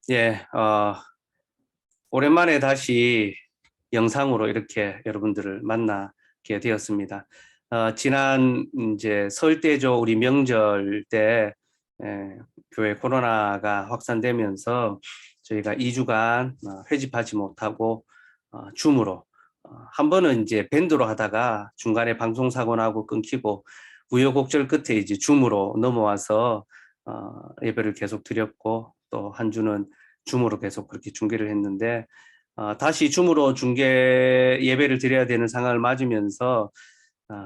예, 오랜만에 다시 영상으로 이렇게 여러분들을 만나게 되었습니다. 지난 이제 설대조 우리 명절 때 교회 코로나가 확산되면서 저희가 2주간 회집하지 못하고 줌으로 한 번은 이제 밴드로 하다가 중간에 방송 사고 나고 끊기고 우여곡절 끝에 이제 줌으로 넘어와서 예배를 계속 드렸고 또 한 주는 줌으로 계속 그렇게 중계를 했는데 다시 줌으로 중계 예배를 드려야 되는 상황을 맞으면서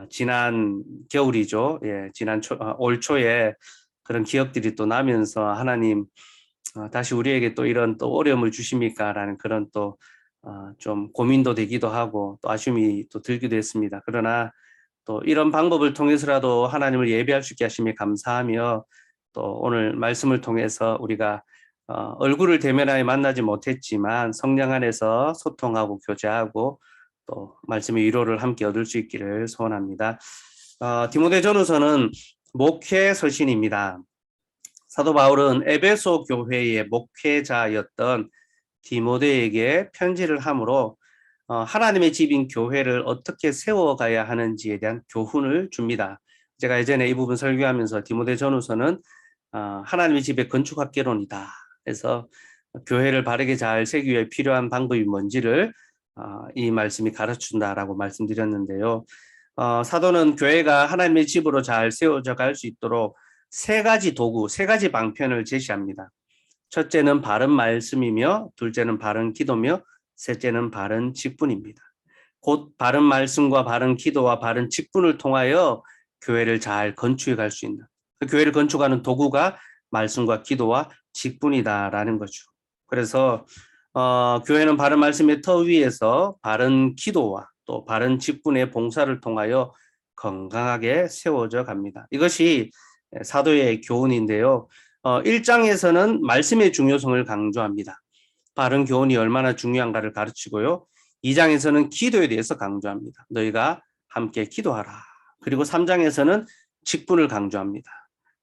지난 겨울이죠. 예, 올 초에 그런 기억들이 또 나면서 하나님 다시 우리에게 또 이런 또 어려움을 주십니까라는 그런 또 좀 고민도 되기도 하고 또 아쉬움이 또 들기도 했습니다. 그러나 또 이런 방법을 통해서라도 하나님을 예배할 수 있게 하심에 감사하며 또 오늘 말씀을 통해서 우리가 얼굴을 대면하여 만나지 못했지만 성령 안에서 소통하고 교제하고 또 말씀의 위로를 함께 얻을 수 있기를 소원합니다. 디모데전후서는 목회 서신입니다. 사도 바울은 에베소 교회의 목회자였던 디모데에게 편지를 함으로 하나님의 집인 교회를 어떻게 세워가야 하는지에 대한 교훈을 줍니다. 제가 예전에 이 부분 설교하면서 디모데전후서는 하나님의 집의 건축학개론이다. 그래서 교회를 바르게 잘 세우기 위해 필요한 방법이 뭔지를 이 말씀이 가르친다라고 말씀드렸는데요. 사도는 교회가 하나님의 집으로 잘 세워져 갈 수 있도록 세 가지 도구, 세 가지 방편을 제시합니다. 첫째는 바른 말씀이며, 둘째는 바른 기도며, 셋째는 바른 직분입니다. 곧 바른 말씀과 바른 기도와 바른 직분을 통하여 교회를 잘 건축해 갈 수 있는, 그 교회를 건축하는 도구가 말씀과 기도와 직분이다라는 거죠. 그래서 교회는 바른 말씀의 터 위에서 바른 기도와 또 바른 직분의 봉사를 통하여 건강하게 세워져 갑니다. 이것이 사도의 교훈인데요. 1장에서는 말씀의 중요성을 강조합니다. 바른 교훈이 얼마나 중요한가를 가르치고요. 2장에서는 기도에 대해서 강조합니다. 너희가 함께 기도하라. 그리고 3장에서는 직분을 강조합니다.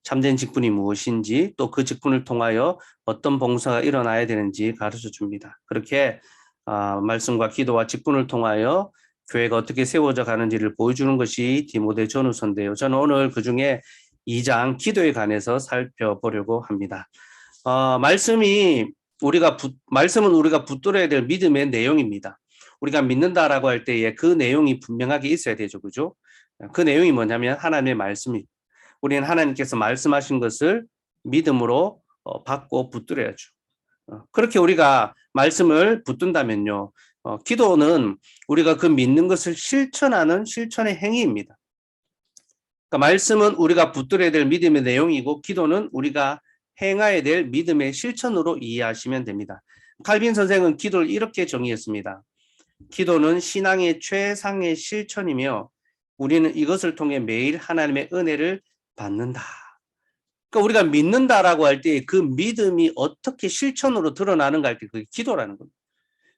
참된 직분이 무엇인지 또 그 직분을 통하여 어떤 봉사가 일어나야 되는지 가르쳐 줍니다. 그렇게 말씀과 기도와 직분을 통하여 교회가 어떻게 세워져 가는지를 보여주는 것이 디모데 전후서인데요. 저는 오늘 그중에 2장 기도에 관해서 살펴보려고 합니다. 말씀은 우리가 붙들어야 될 믿음의 내용입니다. 우리가 믿는다라고 할 때에 그 내용이 분명하게 있어야 되죠. 그죠? 그 내용이 뭐냐면 하나님의 말씀입니다. 우리는 하나님께서 말씀하신 것을 믿음으로 받고 붙들어야죠. 그렇게 우리가 말씀을 붙든다면요. 기도는 우리가 그 믿는 것을 실천하는 실천의 행위입니다. 그러니까 말씀은 우리가 붙들어야 될 믿음의 내용이고 기도는 우리가 행해야 될 믿음의 실천으로 이해하시면 됩니다. 칼빈 선생은 기도를 이렇게 정의했습니다. 기도는 신앙의 최상의 실천이며 우리는 이것을 통해 매일 하나님의 은혜를 받는다. 그러니까 우리가 믿는다라고 할 때 그 믿음이 어떻게 실천으로 드러나는가 할 때 그게 기도라는 겁니다.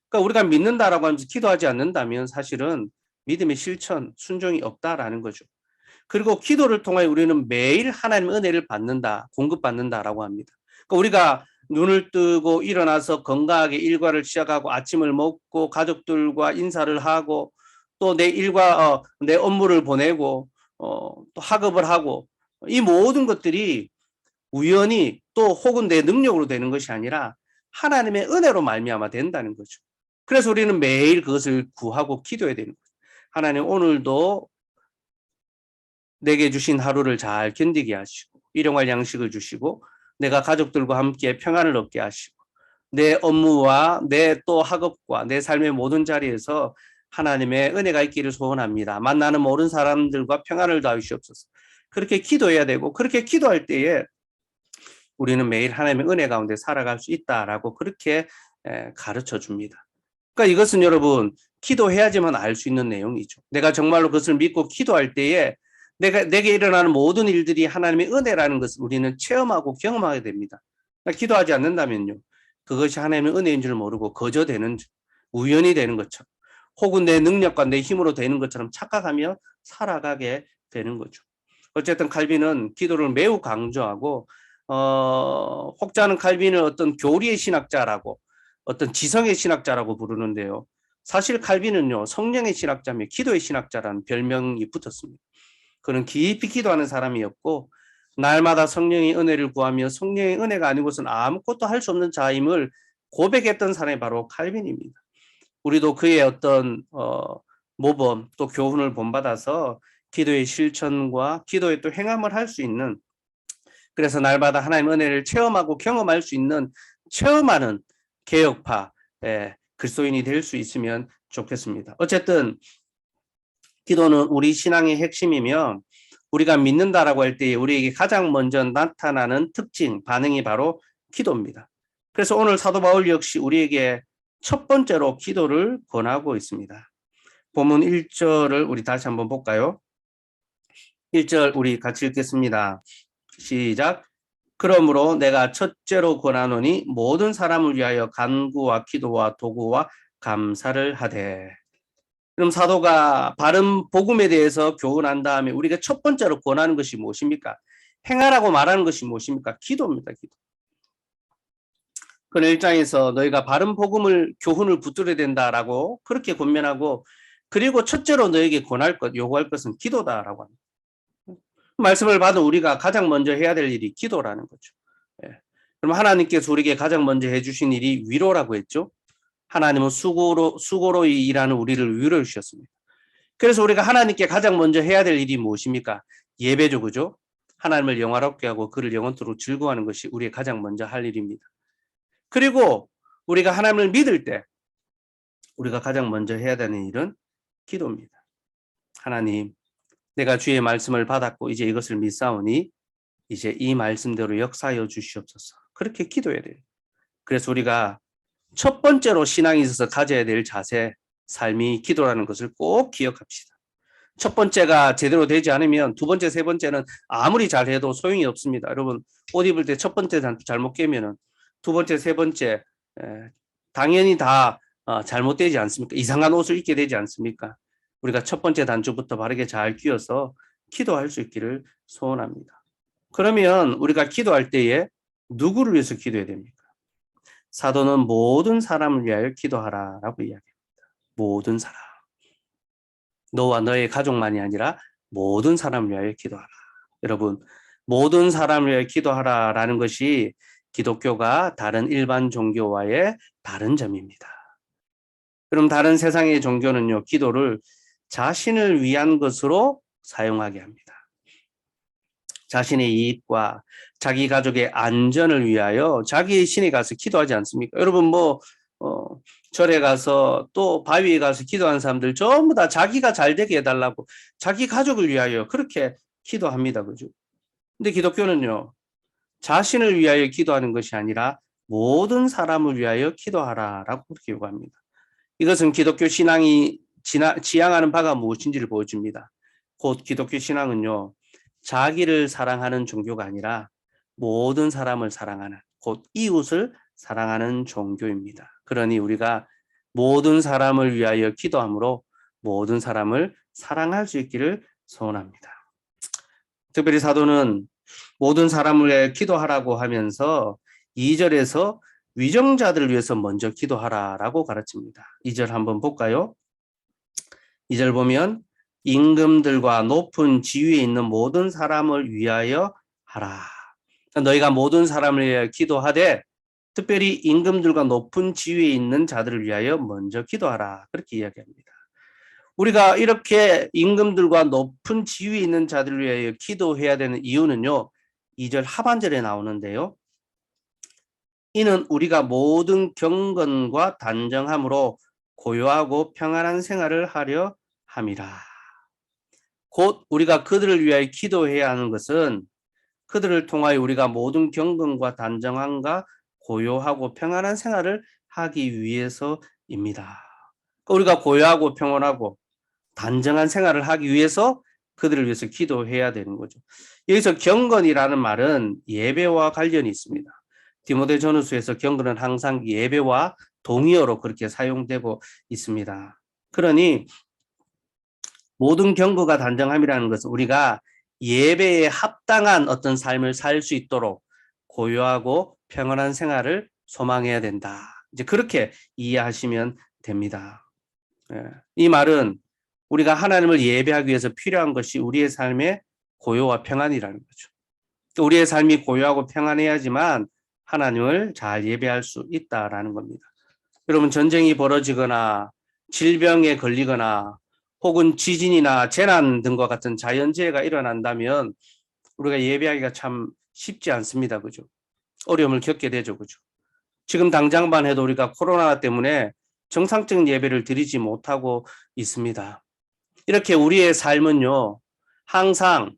그러니까 우리가 믿는다라고 하면서 기도하지 않는다면 사실은 믿음의 실천, 순종이 없다라는 거죠. 그리고 기도를 통해 우리는 매일 하나님의 은혜를 받는다, 공급받는다라고 합니다. 그러니까 우리가 눈을 뜨고 일어나서 건강하게 일과를 시작하고 아침을 먹고 가족들과 인사를 하고 또 내 일과 내 업무를 보내고 또 학업을 하고 이 모든 것들이 우연히 또 혹은 내 능력으로 되는 것이 아니라 하나님의 은혜로 말미암아 된다는 거죠. 그래서 우리는 매일 그것을 구하고 기도해야 되는 거죠. 하나님 오늘도 내게 주신 하루를 잘 견디게 하시고 일용할 양식을 주시고 내가 가족들과 함께 평안을 얻게 하시고 내 업무와 내 또 학업과 내 삶의 모든 자리에서 하나님의 은혜가 있기를 소원합니다. 만나는 모든 사람들과 평안을 다하시옵소서. 그렇게 기도해야 되고 그렇게 기도할 때에 우리는 매일 하나님의 은혜 가운데 살아갈 수 있다라고 그렇게 가르쳐 줍니다. 그러니까 이것은 여러분 기도해야지만 알 수 있는 내용이죠. 내가 정말로 그것을 믿고 기도할 때에 내게 일어나는 모든 일들이 하나님의 은혜라는 것을 우리는 체험하고 경험하게 됩니다. 그러니까 기도하지 않는다면요. 그것이 하나님의 은혜인 줄 모르고 거저되는 우연이 되는 것처럼 혹은 내 능력과 내 힘으로 되는 것처럼 착각하며 살아가게 되는 거죠. 어쨌든 칼빈은 기도를 매우 강조하고 혹자는 칼빈을 어떤 교리의 신학자라고, 어떤 지성의 신학자라고 부르는데요. 사실 칼빈은요, 성령의 신학자며 기도의 신학자라는 별명이 붙었습니다. 그는 깊이 기도하는 사람이었고, 날마다 성령의 은혜를 구하며 성령의 은혜가 아니고서는 아무것도 할 수 없는 자임을 고백했던 사람이 바로 칼빈입니다. 우리도 그의 어떤 모범 또 교훈을 본받아서 기도의 실천과 기도의 또 행함을 할 수 있는, 그래서 날마다 하나님의 은혜를 체험하고 경험할 수 있는, 체험하는 개혁파 그리스도인이 될 수 있으면 좋겠습니다. 어쨌든 기도는 우리 신앙의 핵심이며, 우리가 믿는다라고 할 때 우리에게 가장 먼저 나타나는 특징, 반응이 바로 기도입니다. 그래서 오늘 사도 바울 역시 우리에게 첫 번째로 기도를 권하고 있습니다. 본문 1절을 우리 다시 한번 볼까요? 1절 우리 같이 읽겠습니다. 시작. 그러므로 내가 첫째로 권하노니 모든 사람을 위하여 간구와 기도와 도구와 감사를 하되. 그럼 사도가 바른 복음에 대해서 교훈한 다음에 우리가 첫 번째로 권하는 것이 무엇입니까? 행하라고 말하는 것이 무엇입니까? 기도입니다. 기도. 그런 일장에서 너희가 바른 복음을, 교훈을 붙들어야 된다라고 그렇게 권면하고, 그리고 첫째로 너에게 권할 것, 요구할 것은 기도다라고 합니다. 말씀을 받은 우리가 가장 먼저 해야 될 일이 기도라는 거죠. 그럼 하나님께서 우리에게 가장 먼저 해주신 일이 위로라고 했죠. 하나님은 수고로 일하는 우리를 위로해 주셨습니다. 그래서 우리가 하나님께 가장 먼저 해야 될 일이 무엇입니까? 예배죠, 그죠? 하나님을 영화롭게 하고 그를 영원토록 즐거워하는 것이 우리의 가장 먼저 할 일입니다. 그리고 우리가 하나님을 믿을 때 우리가 가장 먼저 해야 되는 일은 기도입니다. 하나님, 내가 주의 말씀을 받았고 이제 이것을 믿사오니 이제 이 말씀대로 역사하여 주시옵소서. 그렇게 기도해야 돼요. 그래서 우리가 첫 번째로 신앙에 있어서 가져야 될 자세, 삶이 기도라는 것을 꼭 기억합시다. 첫 번째가 제대로 되지 않으면 두 번째, 세 번째는 아무리 잘해도 소용이 없습니다. 여러분, 옷 입을 때 첫 번째 단추 잘못 깨면은 두 번째, 세 번째 당연히 다 잘못되지 않습니까? 이상한 옷을 입게 되지 않습니까? 우리가 첫 번째 단추부터 바르게 잘 끼워서 기도할 수 있기를 소원합니다. 그러면 우리가 기도할 때에 누구를 위해서 기도해야 됩니까? 사도는 모든 사람을 위하여 기도하라라고 이야기합니다. 모든 사람. 너와 너의 가족만이 아니라 모든 사람을 위하여 기도하라. 여러분, 모든 사람을 위하여 기도하라라는 것이 기독교가 다른 일반 종교와의 다른 점입니다. 그럼 다른 세상의 종교는요, 기도를 자신을 위한 것으로 사용하게 합니다. 자신의 이익과 자기 가족의 안전을 위하여 자기의 신에 가서 기도하지 않습니까? 여러분 절에 가서 또 바위에 가서 기도하는 사람들 전부 다 자기가 잘 되게 해달라고 자기 가족을 위하여 그렇게 기도합니다. 그죠? 근데 기독교는요, 자신을 위하여 기도하는 것이 아니라 모든 사람을 위하여 기도하라라고 그렇게 요구합니다. 이것은 기독교 신앙이 지향하는 바가 무엇인지를 보여줍니다. 곧 기독교 신앙은요, 자기를 사랑하는 종교가 아니라 모든 사람을 사랑하는, 곧 이웃을 사랑하는 종교입니다. 그러니 우리가 모든 사람을 위하여 기도함으로 모든 사람을 사랑할 수 있기를 소원합니다. 특별히 사도는 모든 사람을 위해 기도하라고 하면서 2절에서 위정자들을 위해서 먼저 기도하라라고 가르칩니다. 2절 한번 볼까요? 2절 보면 임금들과 높은 지위에 있는 모든 사람을 위하여 하라. 너희가 모든 사람을 위하여 기도하되 특별히 임금들과 높은 지위에 있는 자들을 위하여 먼저 기도하라. 그렇게 이야기합니다. 우리가 이렇게 임금들과 높은 지위에 있는 자들을 위하여 기도해야 되는 이유는요, 2절 하반절에 나오는데요. 이는 우리가 모든 경건과 단정함으로 고요하고 평안한 생활을 하려 함이라. 곧 우리가 그들을 위하여 기도해야 하는 것은 그들을 통하여 우리가 모든 경건과 단정함과 고요하고 평안한 생활을 하기 위해서입니다. 우리가 고요하고 평안하고 단정한 생활을 하기 위해서 그들을 위해서 기도해야 되는 거죠. 여기서 경건이라는 말은 예배와 관련이 있습니다. 디모데전후서에서 경건은 항상 예배와 동의어로 그렇게 사용되고 있습니다. 그러니 모든 경건과 단정함이라는 것은 우리가 예배에 합당한 어떤 삶을 살 수 있도록 고요하고 평안한 생활을 소망해야 된다. 이제 그렇게 이해하시면 됩니다. 이 말은 우리가 하나님을 예배하기 위해서 필요한 것이 우리의 삶의 고요와 평안이라는 거죠. 우리의 삶이 고요하고 평안해야지만 하나님을 잘 예배할 수 있다라는 겁니다. 여러분, 전쟁이 벌어지거나 질병에 걸리거나 혹은 지진이나 재난 등과 같은 자연재해가 일어난다면 우리가 예배하기가 참 쉽지 않습니다. 그죠? 어려움을 겪게 되죠. 그죠? 지금 당장만 해도 우리가 코로나 때문에 정상적인 예배를 드리지 못하고 있습니다. 이렇게 우리의 삶은요, 항상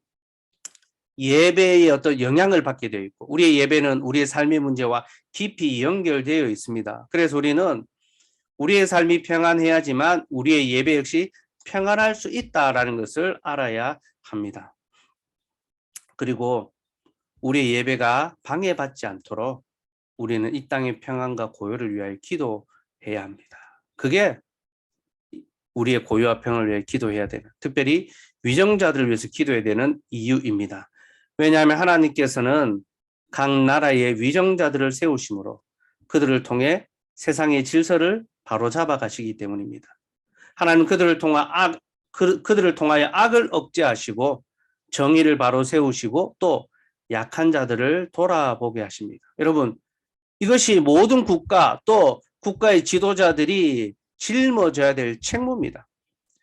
예배의 어떤 영향을 받게 되어 있고, 우리의 예배는 우리의 삶의 문제와 깊이 연결되어 있습니다. 그래서 우리는 우리의 삶이 평안해야지만 우리의 예배 역시 평안할 수 있다라는 것을 알아야 합니다. 그리고 우리의 예배가 방해받지 않도록 우리는 이 땅의 평안과 고요를 위하여 기도해야 합니다. 그게 우리의 고요와 평안을 위해 기도해야 되는, 특별히 위정자들을 위해서 기도해야 되는 이유입니다. 왜냐하면 하나님께서는 각 나라의 위정자들을 세우심으로 그들을 통해 세상의 질서를 바로잡아 가시기 때문입니다. 하나님 그들을 통하여 악을 억제하시고 정의를 바로 세우시고 또 약한 자들을 돌아보게 하십니다. 여러분, 이것이 모든 국가 또 국가의 지도자들이 짊어져야 될 책무입니다.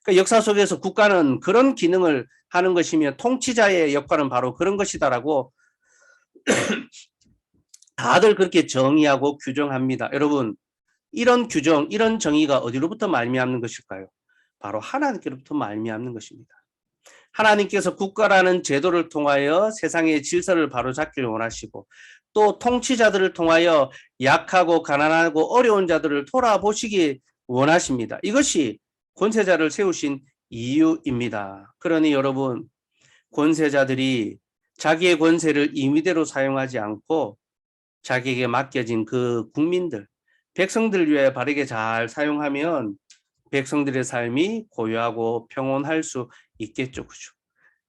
그러니까 역사 속에서 국가는 그런 기능을 하는 것이며 통치자의 역할은 바로 그런 것이다라고 다들 그렇게 정의하고 규정합니다. 여러분, 이런 규정, 이런 정의가 어디로부터 말미암는 것일까요? 바로 하나님께로부터 말미암는 것입니다. 하나님께서 국가라는 제도를 통하여 세상의 질서를 바로잡기를 원하시고 또 통치자들을 통하여 약하고 가난하고 어려운 자들을 돌아보시기 원하십니다. 이것이 권세자를 세우신 이유입니다. 그러니 여러분, 권세자들이 자기의 권세를 임의대로 사용하지 않고 자기에게 맡겨진 그 국민들, 백성들을 위해 바르게 잘 사용하면 백성들의 삶이 고요하고 평온할 수 있겠죠. 그죠?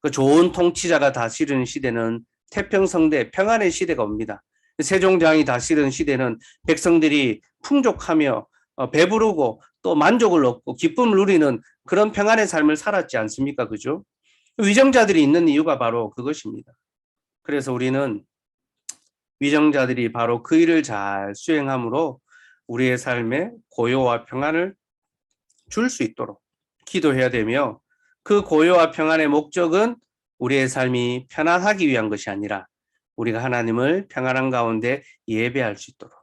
그 좋은 통치자가 다스리는 시대는 태평성대 평안의 시대가 옵니다. 세종대왕이 다스리는 시대는 백성들이 풍족하며 배부르고 또 만족을 얻고 기쁨을 누리는 그런 평안의 삶을 살았지 않습니까? 그죠? 위정자들이 있는 이유가 바로 그것입니다. 그래서 우리는 위정자들이 바로 그 일을 잘 수행함으로 우리의 삶에 고요와 평안을 줄 수 있도록 기도해야 되며 그 고요와 평안의 목적은 우리의 삶이 편안하기 위한 것이 아니라 우리가 하나님을 평안한 가운데 예배할 수 있도록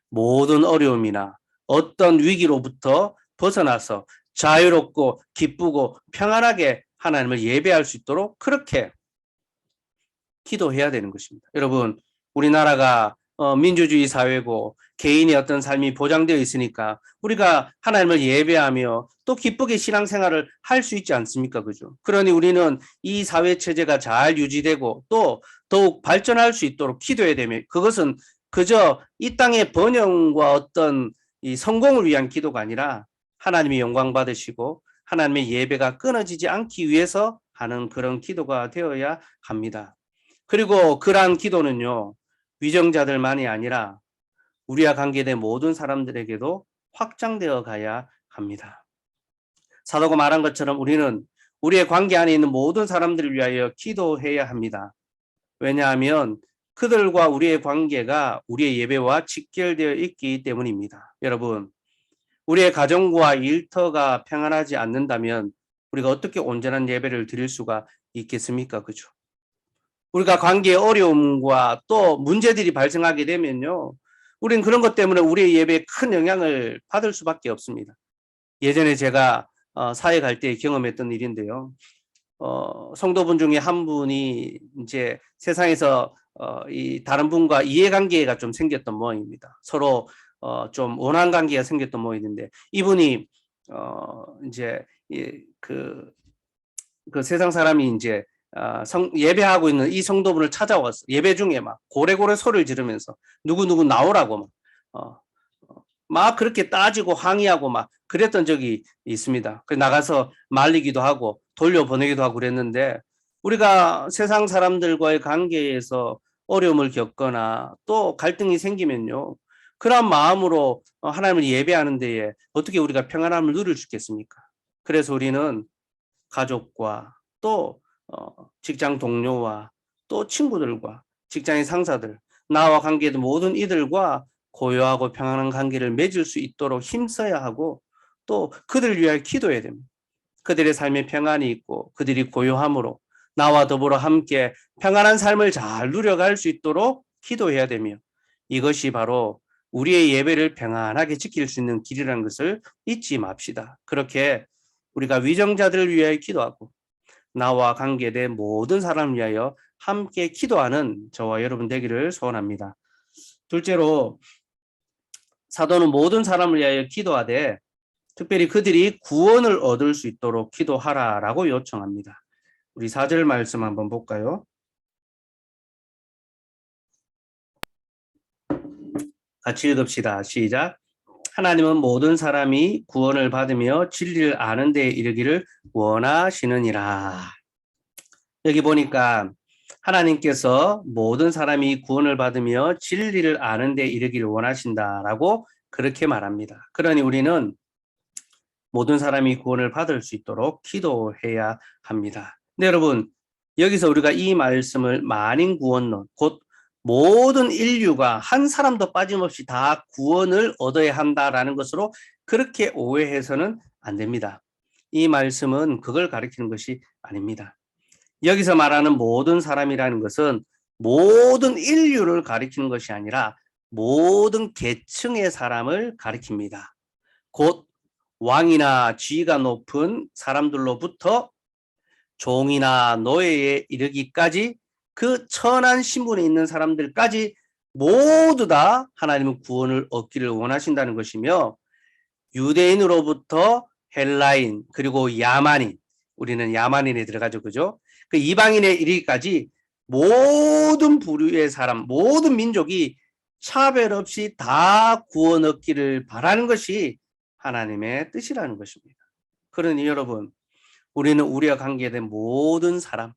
모든 어려움이나 어떤 위기로부터 벗어나서 자유롭고 기쁘고 평안하게 하나님을 예배할 수 있도록 그렇게 기도해야 되는 것입니다. 여러분, 우리나라가 민주주의 사회고 개인의 어떤 삶이 보장되어 있으니까 우리가 하나님을 예배하며 또 기쁘게 신앙생활을 할 수 있지 않습니까? 그죠? 그러니 우리는 이 사회 체제가 잘 유지되고 또 더욱 발전할 수 있도록 기도해야 되며 그것은 그저 이 땅의 번영과 어떤 이 성공을 위한 기도가 아니라 하나님이 영광 받으시고 하나님의 예배가 끊어지지 않기 위해서 하는 그런 기도가 되어야 합니다. 그리고 그러한 기도는요, 위정자들만이 아니라 우리와 관계된 모든 사람들에게도 확장되어 가야 합니다. 사도가 말한 것처럼 우리는 우리의 관계 안에 있는 모든 사람들을 위하여 기도해야 합니다. 왜냐하면 그들과 우리의 관계가 우리의 예배와 직결되어 있기 때문입니다. 여러분, 우리의 가정과 일터가 평안하지 않는다면 우리가 어떻게 온전한 예배를 드릴 수가 있겠습니까? 그죠? 우리가 관계의 어려움과 또 문제들이 발생하게 되면요, 우리는 그런 것 때문에 우리의 예배에 큰 영향을 받을 수밖에 없습니다. 예전에 제가 사회 갈 때 경험했던 일인데요. 성도분 중에 한 분이 이제 세상에서 이 다른 분과 이해관계가 좀 생겼던 모양입니다. 서로 좀 원한 관계가 생겼던 모양인데 이분이 이제 그 세상 사람이 이제 예배하고 있는 이 성도분을 찾아왔어. 예배 중에 막 고래고래 소리를 지르면서 누구 나오라고 막 그렇게 따지고 항의하고 막 그랬던 적이 있습니다. 그래서 나가서 말리기도 하고 돌려보내기도 하고 그랬는데 우리가 세상 사람들과의 관계에서 어려움을 겪거나 또 갈등이 생기면요. 그런 마음으로 하나님을 예배하는 데에 어떻게 우리가 평안함을 누릴 수 있겠습니까? 그래서 우리는 가족과 또 직장 동료와 또 친구들과 직장의 상사들, 나와 관계된 모든 이들과 고요하고 평안한 관계를 맺을 수 있도록 힘써야 하고 또 그들을 위하여 기도해야 됩니다. 그들의 삶에 평안이 있고 그들이 고요함으로 나와 더불어 함께 평안한 삶을 잘 누려갈 수 있도록 기도해야 되며 이것이 바로 우리의 예배를 평안하게 지킬 수 있는 길이라는 것을 잊지 맙시다. 그렇게 우리가 위정자들을 위하여 기도하고 나와 관계된 모든 사람을 위하여 함께 기도하는 저와 여러분 되기를 소원합니다. 둘째로 사도는 모든 사람을 위하여 기도하되 특별히 그들이 구원을 얻을 수 있도록 기도하라라고 요청합니다. 우리 4절 말씀 한번 볼까요? 같이 읽읍시다. 시작. 하나님은 모든 사람이 구원을 받으며 진리를 아는 데에 이르기를 원하시느니라. 여기 보니까 하나님께서 모든 사람이 구원을 받으며 진리를 아는 데에 이르기를 원하신다라고 그렇게 말합니다. 그러니 우리는 모든 사람이 구원을 받을 수 있도록 기도해야 합니다. 네, 여러분, 여기서 우리가 이 말씀을 만인구원론, 곧 모든 인류가 한 사람도 빠짐없이 다 구원을 얻어야 한다라는 것으로 그렇게 오해해서는 안 됩니다. 이 말씀은 그걸 가리키는 것이 아닙니다. 여기서 말하는 모든 사람이라는 것은 모든 인류를 가리키는 것이 아니라 모든 계층의 사람을 가리킵니다. 곧 왕이나 지위가 높은 사람들로부터 종이나 노예에 이르기까지 그 천한 신분에 있는 사람들까지 모두 다 하나님은 구원을 얻기를 원하신다는 것이며 유대인으로부터 헬라인 그리고 야만인, 우리는 야만인에 들어가죠, 그죠? 그 이방인에 이르기까지 모든 부류의 사람, 모든 민족이 차별 없이 다 구원 얻기를 바라는 것이 하나님의 뜻이라는 것입니다. 그러니 여러분, 우리는 우리와 관계된 모든 사람,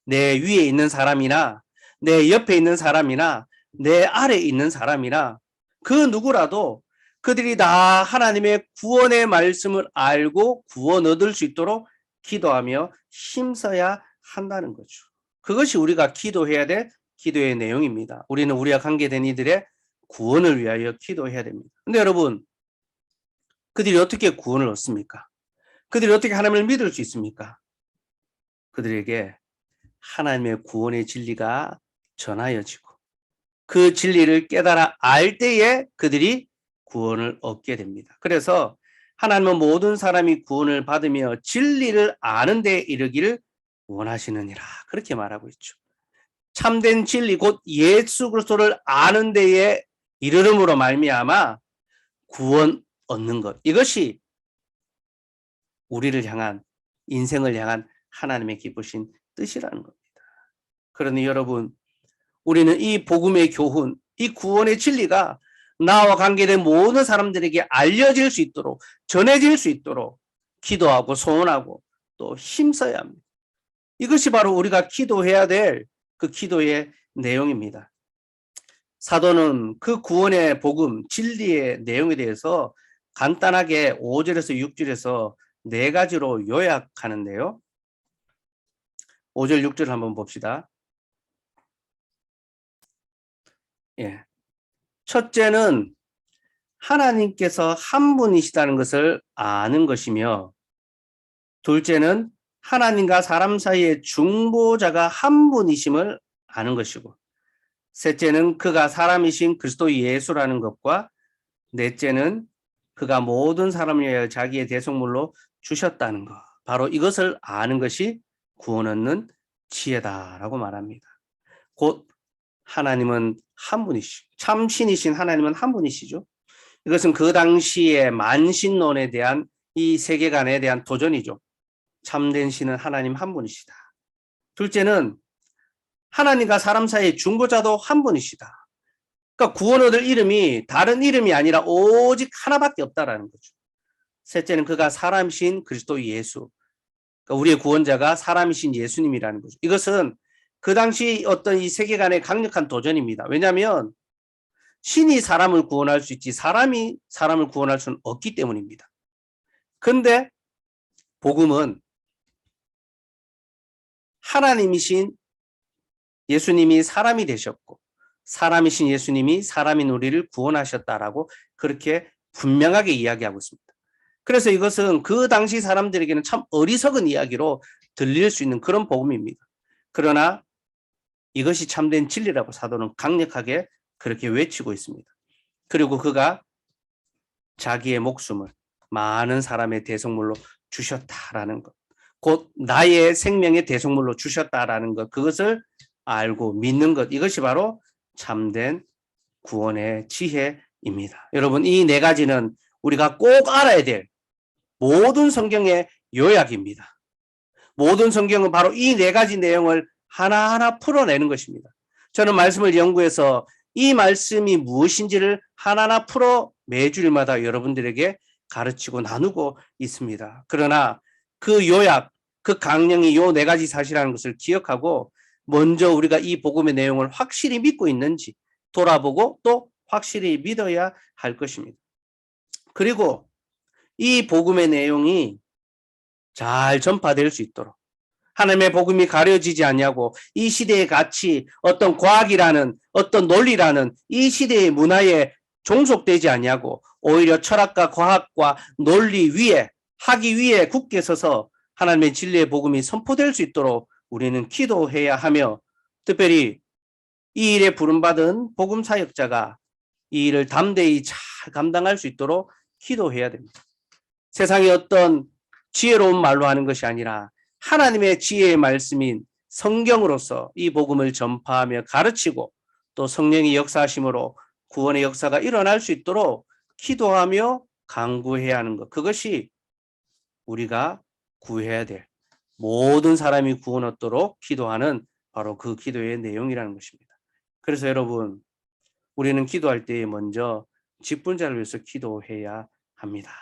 내 위에 있는 사람이나 내 옆에 있는 사람이나 내 아래에 있는 사람이나 그 누구라도 그들이 다 하나님의 구원의 말씀을 알고 구원 얻을 수 있도록 기도하며 힘써야 한다는 거죠. 그것이 우리가 기도해야 될 기도의 내용입니다. 우리는 우리와 관계된 이들의 구원을 위하여 기도해야 됩니다. 근데 여러분, 그들이 어떻게 구원을 얻습니까? 그들이 어떻게 하나님을 믿을 수 있습니까? 그들에게 하나님의 구원의 진리가 전하여지고 그 진리를 깨달아 알 때에 그들이 구원을 얻게 됩니다. 그래서 하나님은 모든 사람이 구원을 받으며 진리를 아는 데 이르기를 원하시느니라 그렇게 말하고 있죠. 참된 진리 곧 예수 그리스도를 아는 데에 이르름으로 말미암아 구원 얻는 것, 이것이 우리를 향한 인생을 향한 하나님의 기쁘신 뜻이라는 겁니다. 그러니 여러분, 우리는 이 복음의 교훈, 이 구원의 진리가 나와 관계된 모든 사람들에게 알려질 수 있도록, 전해질 수 있도록 기도하고 소원하고 또 힘써야 합니다. 이것이 바로 우리가 기도해야 될 그 기도의 내용입니다. 사도는 그 구원의 복음, 진리의 내용에 대해서 간단하게 5절에서 6절에서 네 가지로 요약하는데요. 5절, 6절 한번 봅시다. 예. 첫째는 하나님께서 한 분이시다는 것을 아는 것이며, 둘째는 하나님과 사람 사이의 중보자가 한 분이심을 아는 것이고, 셋째는 그가 사람이신 그리스도 예수라는 것과, 넷째는 그가 모든 사람을 위하여 자기의 대속물로 주셨다는 것. 바로 이것을 아는 것이 구원 얻는 지혜다라고 말합니다. 곧 하나님은 한 분이시고 참신이신 하나님은 한 분이시죠. 이것은 그 당시의 만신론에 대한 이 세계관에 대한 도전이죠. 참된 신은 하나님 한 분이시다. 둘째는 하나님과 사람 사이의 중보자도 한 분이시다. 그러니까 구원 얻을 이름이 다른 이름이 아니라 오직 하나밖에 없다라는 거죠. 셋째는 그가 사람이신 그리스도 예수. 그러니까 우리의 구원자가 사람이신 예수님이라는 거죠. 이것은 그 당시 어떤 이 세계관의 강력한 도전입니다. 왜냐하면 신이 사람을 구원할 수 있지 사람이 사람을 구원할 수는 없기 때문입니다. 근데 복음은 하나님이신 예수님이 사람이 되셨고 사람이신 예수님이 사람인 우리를 구원하셨다라고 그렇게 분명하게 이야기하고 있습니다. 그래서 이것은 그 당시 사람들에게는 참 어리석은 이야기로 들릴 수 있는 그런 복음입니다. 그러나 이것이 참된 진리라고 사도는 강력하게 그렇게 외치고 있습니다. 그리고 그가 자기의 목숨을 많은 사람의 대속물로 주셨다라는 것, 곧 나의 생명의 대속물로 주셨다라는 것, 그것을 알고 믿는 것, 이것이 바로 참된 구원의 지혜입니다. 여러분, 이 네 가지는 우리가 꼭 알아야 될 모든 성경의 요약입니다. 모든 성경은 바로 이 네 가지 내용을 하나하나 풀어내는 것입니다. 저는 말씀을 연구해서 이 말씀이 무엇인지를 하나하나 풀어 매주일마다 여러분들에게 가르치고 나누고 있습니다. 그러나 그 요약, 그 강령이 요 네 가지 사실이라는 것을 기억하고 먼저 우리가 이 복음의 내용을 확실히 믿고 있는지 돌아보고 또 확실히 믿어야 할 것입니다. 그리고 이 복음의 내용이 잘 전파될 수 있도록 하나님의 복음이 가려지지 않냐고 이 시대의 가치, 어떤 과학이라는 어떤 논리라는 이 시대의 문화에 종속되지 않냐고 오히려 철학과 과학과 논리 위에 하기 위해 굳게 서서 하나님의 진리의 복음이 선포될 수 있도록 우리는 기도해야 하며 특별히 이 일에 부름받은 복음 사역자가 이 일을 담대히 잘 감당할 수 있도록 기도해야 됩니다. 세상의 어떤 지혜로운 말로 하는 것이 아니라 하나님의 지혜의 말씀인 성경으로서 이 복음을 전파하며 가르치고 또 성령의 역사하심으로 구원의 역사가 일어날 수 있도록 기도하며 간구해야 하는 것, 그것이 우리가 구해야 될 모든 사람이 구원 얻도록 기도하는 바로 그 기도의 내용이라는 것입니다. 그래서 여러분, 우리는 기도할 때 먼저 직분자를 위해서 기도해야 합니다.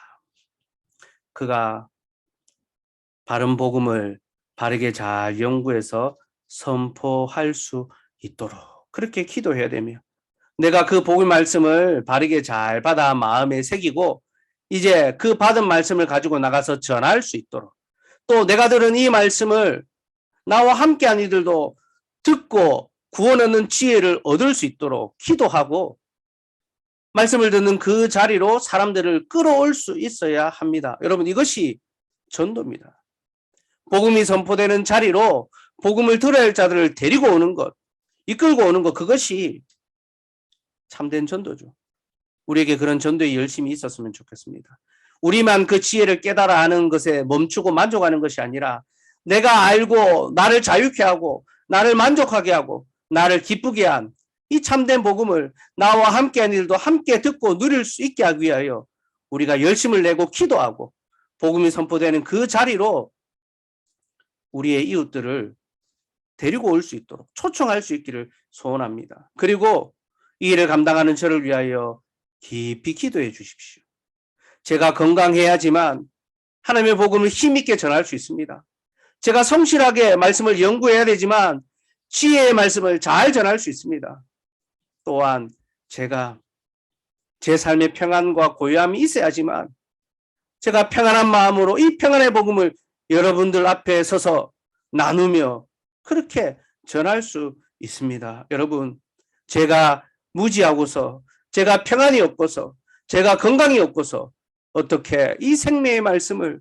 그가 바른 복음을 바르게 잘 연구해서 선포할 수 있도록 그렇게 기도해야 되며 내가 그 복음 말씀을 바르게 잘 받아 마음에 새기고 이제 그 받은 말씀을 가지고 나가서 전할 수 있도록 또 내가 들은 이 말씀을 나와 함께한 이들도 듣고 구원 얻는 지혜를 얻을 수 있도록 기도하고 말씀을 듣는 그 자리로 사람들을 끌어올 수 있어야 합니다. 여러분, 이것이 전도입니다. 복음이 선포되는 자리로 복음을 들어야 할 자들을 데리고 오는 것, 이끌고 오는 것, 그것이 참된 전도죠. 우리에게 그런 전도에 열심히 있었으면 좋겠습니다. 우리만 그 지혜를 깨달아 아는 것에 멈추고 만족하는 것이 아니라 내가 알고 나를 자유케 하고 나를 만족하게 하고 나를 기쁘게 한 이 참된 복음을 나와 함께한 일도 함께 듣고 누릴 수 있게 하기 위하여 우리가 열심을 내고 기도하고 복음이 선포되는 그 자리로 우리의 이웃들을 데리고 올 수 있도록 초청할 수 있기를 소원합니다. 그리고 이 일을 감당하는 저를 위하여 깊이 기도해 주십시오. 제가 건강해야지만 하나님의 복음을 힘있게 전할 수 있습니다. 제가 성실하게 말씀을 연구해야 되지만 지혜의 말씀을 잘 전할 수 있습니다. 또한 제가 제 삶의 평안과 고요함이 있어야지만 제가 평안한 마음으로 이 평안의 복음을 여러분들 앞에 서서 나누며 그렇게 전할 수 있습니다. 여러분, 제가 무지하고서 제가 평안이 없고서 제가 건강이 없고서 어떻게 이 생명의 말씀을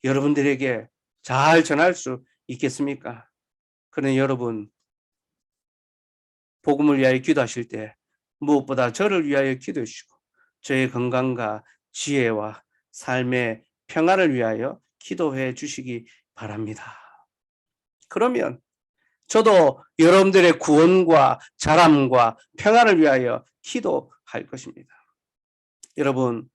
여러분들에게 잘 전할 수 있겠습니까? 그러나 여러분, 복음을 위하여 기도하실 때 무엇보다 저를 위하여 기도해 주시고 저의 건강과 지혜와 삶의 평안을 위하여 기도해 주시기 바랍니다. 그러면 저도 여러분들의 구원과 자람과 평안을 위하여 기도할 것입니다. 여러분,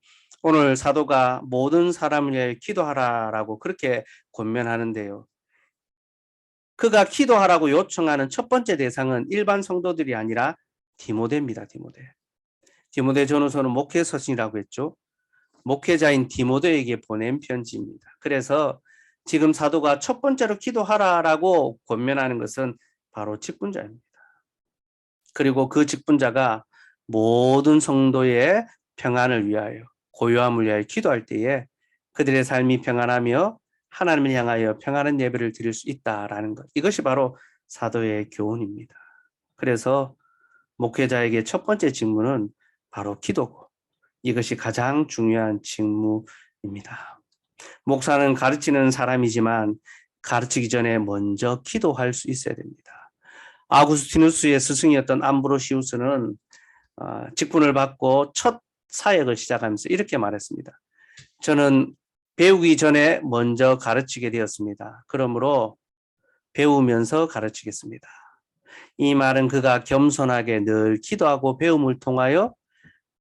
오늘 사도가 모든 사람을 위하여 기도하라라고 그렇게 권면하는데요. 그가 기도하라고 요청하는 첫 번째 대상은 일반 성도들이 아니라 디모데입니다. 디모데 전후서는 목회 서신이라고 했죠. 목회자인 디모데에게 보낸 편지입니다. 그래서 지금 사도가 첫 번째로 기도하라라고 권면하는 것은 바로 직분자입니다. 그리고 그 직분자가 모든 성도의 평안을 위하여, 고요함을 위하여 기도할 때에 그들의 삶이 평안하며 하나님을 향하여 평안한 예배를 드릴 수 있다라는 것. 이것이 바로 사도의 교훈입니다. 그래서 목회자에게 첫 번째 직무는 바로 기도고, 이것이 가장 중요한 직무입니다. 목사는 가르치는 사람이지만 가르치기 전에 먼저 기도할 수 있어야 됩니다. 아구스티누스의 스승이었던 암브로시우스는 직분을 받고 첫 사역을 시작하면서 이렇게 말했습니다. 저는 배우기 전에 먼저 가르치게 되었습니다. 그러므로 배우면서 가르치겠습니다. 이 말은 그가 겸손하게 늘 기도하고 배움을 통하여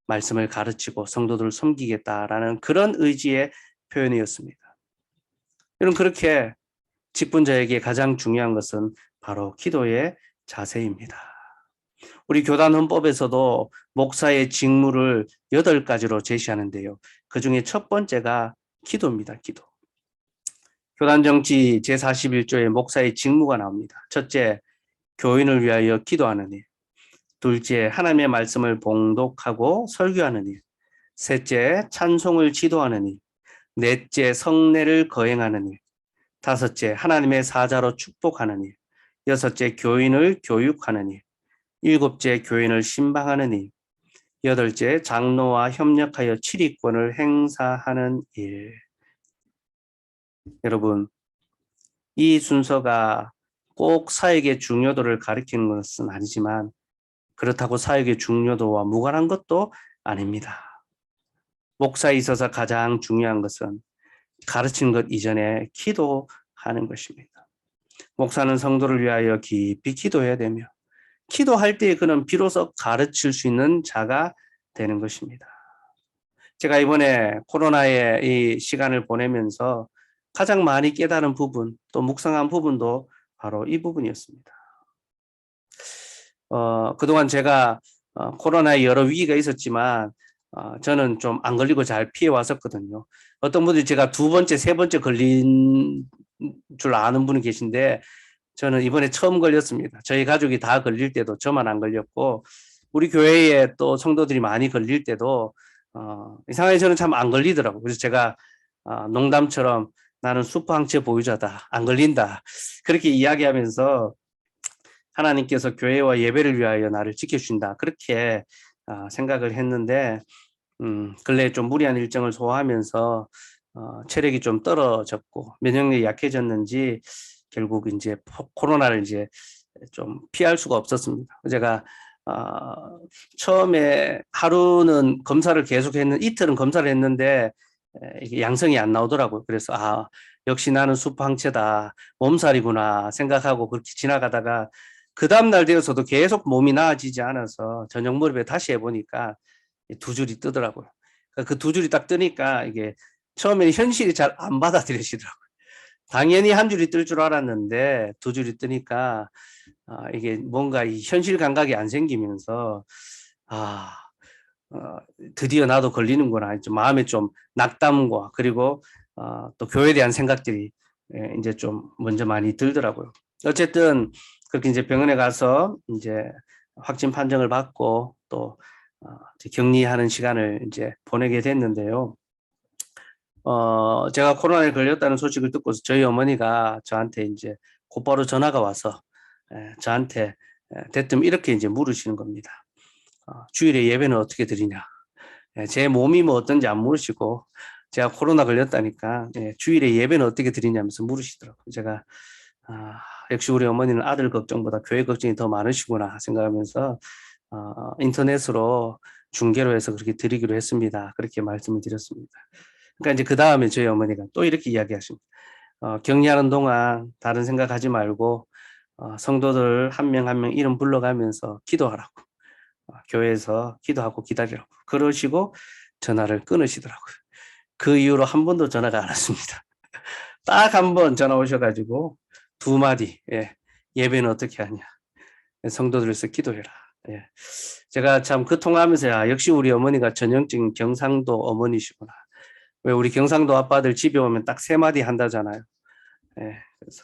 말씀을 가르치고 성도들을 섬기겠다라는 그런 의지의 표현이었습니다. 여러분, 그렇게 직분자에게 가장 중요한 것은 바로 기도의 자세입니다. 우리 교단 헌법에서도 목사의 직무를 8가지로 제시하는데요. 그 중에 첫 번째가 기도입니다. 기도. 교단 정치 제41조에 목사의 직무가 나옵니다. 첫째, 교인을 위하여 기도하는 일. 둘째, 하나님의 말씀을 봉독하고 설교하는 일. 셋째, 찬송을 지도하는 일. 넷째, 성례를 거행하는 일. 다섯째, 하나님의 사자로 축복하는 일. 여섯째, 교인을 교육하는 일. 일곱째, 교인을 신방하는 일. 여덟째, 장로와 협력하여 치리권을 행사하는 일. 여러분, 이 순서가 꼭 사역의 중요도를 가리키는 것은 아니지만 그렇다고 사역의 중요도와 무관한 것도 아닙니다. 목사에 있어서 가장 중요한 것은 가르치는 것 이전에 기도하는 것입니다. 목사는 성도를 위하여 깊이 기도해야 되며 기도할 때 그는 비로소 가르칠 수 있는 자가 되는 것입니다. 제가 이번에 코로나의 이 시간을 보내면서 가장 많이 깨달은 부분, 또 묵상한 부분도 바로 이 부분이었습니다. 그동안 제가 코로나에 여러 위기가 있었지만 저는 좀 안 걸리고 잘 피해 왔었거든요. 어떤 분들이 제가 두 번째, 세 번째 걸린 줄 아는 분이 계신데 저는 이번에 처음 걸렸습니다. 저희 가족이 다 걸릴 때도 저만 안 걸렸고 우리 교회에 또 성도들이 많이 걸릴 때도 이상하게 저는 참 안 걸리더라고요. 그래서 제가 농담처럼 나는 수포항체 보유자다. 안 걸린다. 그렇게 이야기하면서 하나님께서 교회와 예배를 위하여 나를 지켜주신다. 그렇게 생각을 했는데 근래에 좀 무리한 일정을 소화하면서 체력이 좀 떨어졌고 면역력이 약해졌는지 결국 이제 코로나를 이제 좀 피할 수가 없었습니다. 제가 처음에 하루는 검사를 계속했는 이틀은 검사를 했는데 이게 양성이 안 나오더라고요. 그래서 역시 나는 수포항체다, 몸살이구나 생각하고 그렇게 지나가다가 그 다음날 되어서도 계속 몸이 나아지지 않아서 저녁 무렵에 다시 해보니까 두 줄이 뜨더라고요. 그 두 줄이 딱 뜨니까 이게 처음에는 현실이 잘 안 받아들여지더라고요. 당연히 한 줄이 뜰 줄 알았는데 두 줄이 뜨니까 이게 뭔가 이 현실 감각이 안 생기면서 드디어 나도 걸리는구나. 좀 마음에 좀 낙담과 그리고 또 교회에 대한 생각들이 이제 좀 먼저 많이 들더라고요. 어쨌든 그렇게 이제 병원에 가서 이제 확진 판정을 받고 또 격리하는 시간을 이제 보내게 됐는데요. 제가 코로나에 걸렸다는 소식을 듣고서 저희 어머니가 저한테 이제 곧바로 전화가 와서 저한테 대뜸 이렇게 이제 물으시는 겁니다. 주일에 예배는 어떻게 드리냐? 제 몸이 뭐 어떤지 안 물으시고 제가 코로나 걸렸다니까 주일에 예배는 어떻게 드리냐면서 물으시더라고요. 제가 역시 우리 어머니는 아들 걱정보다 교회 걱정이 더 많으시구나 생각하면서 인터넷으로 중계로 해서 그렇게 드리기로 했습니다. 그렇게 말씀을 드렸습니다. 그러니까 이제 그 다음에 저희 어머니가 또 이렇게 이야기하십니다. 격리하는 동안 다른 생각하지 말고 성도들 한 명 한 명 이름 불러가면서 기도하라고. 교회에서 기도하고 기다리라고. 그러시고 전화를 끊으시더라고요. 그 이후로 한 번도 전화가 안 왔습니다. 딱 한 번 전화 오셔가지고 두 마디. 예배는 어떻게 하냐. 성도들에서 기도해라. 제가 참 그 통화하면서 역시 우리 어머니가 전형적인 경상도 어머니시구나. 왜 우리 경상도 아빠들 집에 오면 딱 세 마디 한다잖아요. 그래서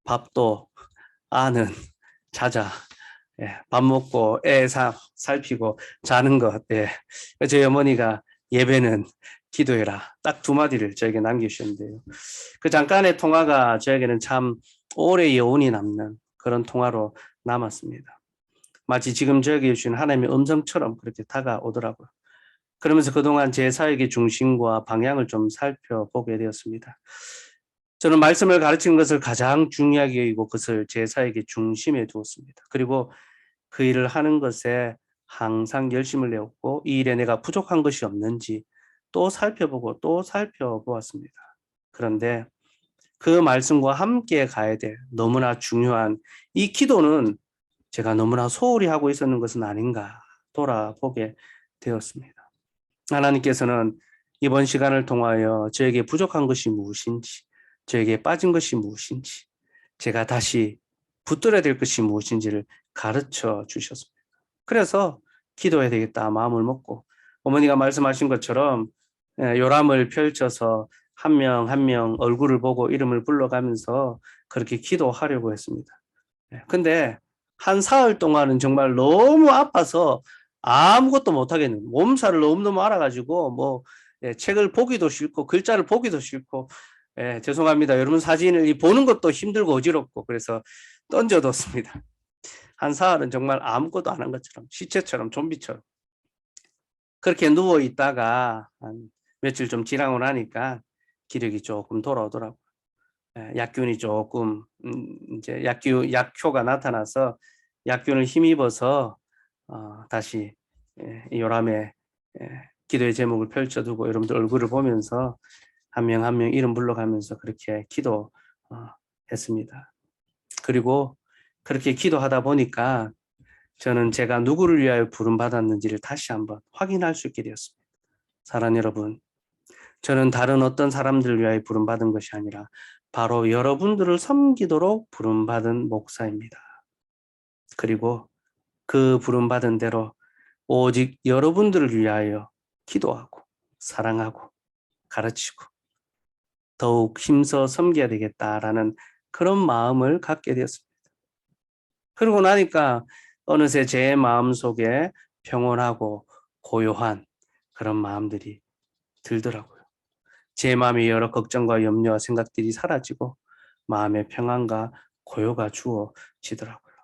밥도 아는 자자. 예, 밥 먹고 살피고 자는 것. 예. 저희 어머니가 예배는 기도해라. 딱 두 마디를 저에게 남기셨는데요. 그 잠깐의 통화가 저에게는 참 오래 여운이 남는 그런 통화로 남았습니다. 마치 지금 저에게 주신 하나님의 음성처럼 그렇게 다가오더라고요. 그러면서 그동안 제 사역의 중심과 방향을 좀 살펴보게 되었습니다. 저는 말씀을 가르치는 것을 가장 중요하게 여기고 그것을 제 사역의 중심에 두었습니다. 그리고 그 일을 하는 것에 항상 열심을 내었고 이 일에 내가 부족한 것이 없는지 또 살펴보고 또 살펴보았습니다. 그런데 그 말씀과 함께 가야 될 너무나 중요한 이 기도는 제가 너무나 소홀히 하고 있었는 것은 아닌가 돌아보게 되었습니다. 하나님께서는 이번 시간을 통하여 저에게 부족한 것이 무엇인지, 저에게 빠진 것이 무엇인지, 제가 다시 붙들어야 될 것이 무엇인지를 가르쳐 주셨습니다. 그래서 기도해야 되겠다 마음을 먹고 어머니가 말씀하신 것처럼 요람을 펼쳐서 한 명 한 명 얼굴을 보고 이름을 불러가면서 그렇게 기도하려고 했습니다. 근데 한 사흘 동안은 정말 너무 아파서 아무것도 못하겠는 몸살을 너무너무 알아가지고 뭐 책을 보기도 싫고 글자를 보기도 싫고 죄송합니다. 여러분 사진을 보는 것도 힘들고 어지럽고 그래서 던져뒀습니다. 한 사흘은 정말 아무것도 안 한 것처럼 시체처럼 좀비처럼 그렇게 누워 있다가 한 며칠 좀 지나고 나니까 기력이 조금 돌아오더라고요. 약균이 조금 이제 약효가 나타나서 약균을 힘입어서 다시 이 요람에 기도의 제목을 펼쳐두고 여러분들 얼굴을 보면서 한 명 한 명 이름 불러가면서 그렇게 기도했습니다. 그리고 그렇게 기도하다 보니까 저는 제가 누구를 위하여 부름받았는지를 다시 한번 확인할 수 있게 되었습니다. 사랑하는 여러분, 저는 다른 어떤 사람들을 위하여 부름받은 것이 아니라 바로 여러분들을 섬기도록 부름받은 목사입니다. 그리고 그 부름받은 대로 오직 여러분들을 위하여 기도하고 사랑하고 가르치고 더욱 힘써 섬겨야 되겠다라는 그런 마음을 갖게 되었습니다. 그러고 나니까 어느새 제 마음속에 평온하고 고요한 그런 마음들이 들더라고요. 제 마음의 여러 걱정과 염려와 생각들이 사라지고 마음의 평안과 고요가 주어지더라고요.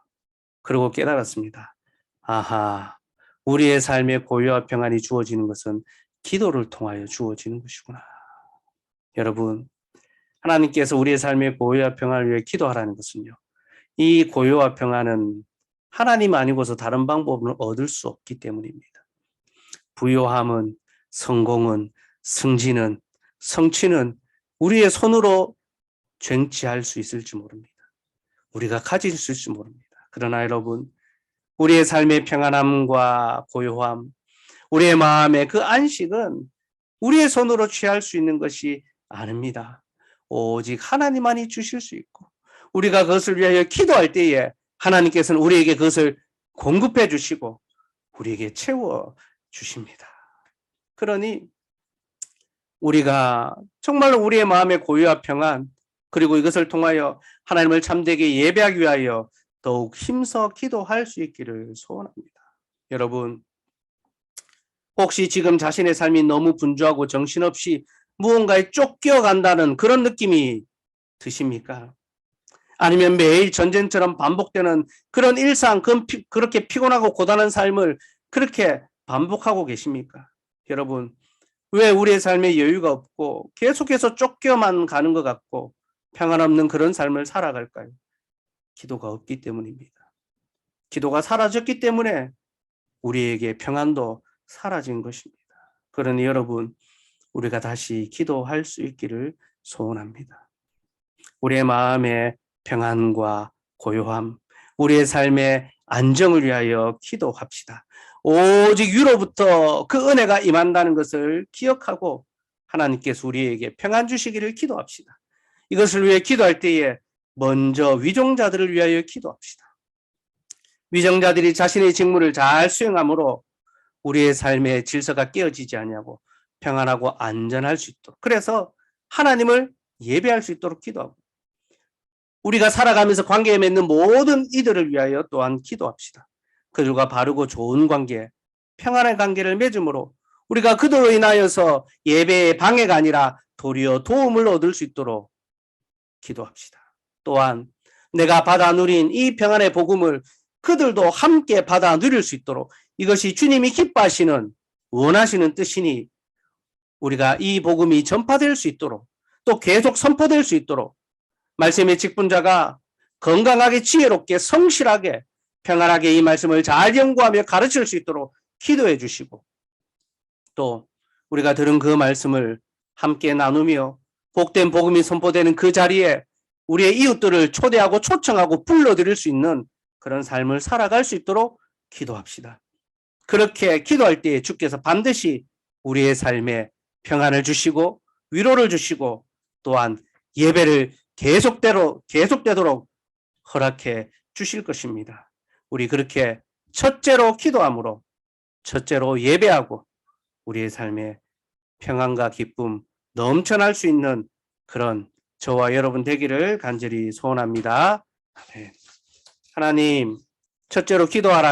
그리고 깨달았습니다. 아하, 우리의 삶의 고요와 평안이 주어지는 것은 기도를 통하여 주어지는 것이구나. 여러분, 하나님께서 우리의 삶의 고요와 평안을 위해 기도하라는 것은요. 이 고요와 평안은 하나님 아니고서 다른 방법은 얻을 수 없기 때문입니다. 부요함은, 성공은, 승진은, 성취는 우리의 손으로 쟁취할 수 있을지 모릅니다. 우리가 가질 수 있을지 모릅니다. 그러나 여러분, 우리의 삶의 평안함과 고요함, 우리의 마음의 그 안식은 우리의 손으로 취할 수 있는 것이 아닙니다. 오직 하나님만이 주실 수 있고 우리가 그것을 위하여 기도할 때에 하나님께서는 우리에게 그것을 공급해 주시고 우리에게 채워 주십니다. 그러니 우리가 정말로 우리의 마음의 고요와 평안 그리고 이것을 통하여 하나님을 참되게 예배하기 위하여 더욱 힘써 기도할 수 있기를 소원합니다. 여러분, 혹시 지금 자신의 삶이 너무 분주하고 정신없이 무언가에 쫓겨간다는 그런 느낌이 드십니까? 아니면 매일 전쟁처럼 반복되는 그런 일상, 그렇게 피곤하고 고단한 삶을 그렇게 반복하고 계십니까? 여러분, 왜 우리의 삶에 여유가 없고 계속해서 쫓겨만 가는 것 같고 평안 없는 그런 삶을 살아갈까요? 기도가 없기 때문입니다. 기도가 사라졌기 때문에 우리에게 평안도 사라진 것입니다. 그러니 여러분, 우리가 다시 기도할 수 있기를 소원합니다. 우리의 마음의 평안과 고요함, 우리의 삶의 안정을 위하여 기도합시다. 오직 위로부터 그 은혜가 임한다는 것을 기억하고 하나님께서 우리에게 평안 주시기를 기도합시다. 이것을 위해 기도할 때에 먼저 위종자들을 위하여 기도합시다. 위정자들이 자신의 직무를 잘 수행함으로 우리의 삶의 질서가 깨어지지 아니하고 평안하고 안전할 수 있도록, 그래서 하나님을 예배할 수 있도록 기도하고 우리가 살아가면서 관계에 맺는 모든 이들을 위하여 또한 기도합시다. 그들과 바르고 좋은 관계, 평안한 관계를 맺음으로 우리가 그들로 인하여서 예배의 방해가 아니라 도리어 도움을 얻을 수 있도록 기도합시다. 또한 내가 받아 누린 이 평안의 복음을 그들도 함께 받아 누릴 수 있도록, 이것이 주님이 기뻐하시는 원하시는 뜻이니 우리가 이 복음이 전파될 수 있도록, 또 계속 선포될 수 있도록 말씀의 직분자가 건강하게 지혜롭게 성실하게 평안하게 이 말씀을 잘 연구하며 가르칠 수 있도록 기도해 주시고, 또 우리가 들은 그 말씀을 함께 나누며 복된 복음이 선포되는 그 자리에 우리의 이웃들을 초대하고 초청하고 불러들일 수 있는 그런 삶을 살아갈 수 있도록 기도합시다. 그렇게 기도할 때 주께서 반드시 우리의 삶에 평안을 주시고 위로를 주시고 또한 예배를 계속되도록 허락해 주실 것입니다. 우리 그렇게 첫째로 기도함으로, 첫째로 예배하고 우리의 삶에 평안과 기쁨 넘쳐날 수 있는 그런 저와 여러분 되기를 간절히 소원합니다. 하나님, 첫째로 기도하라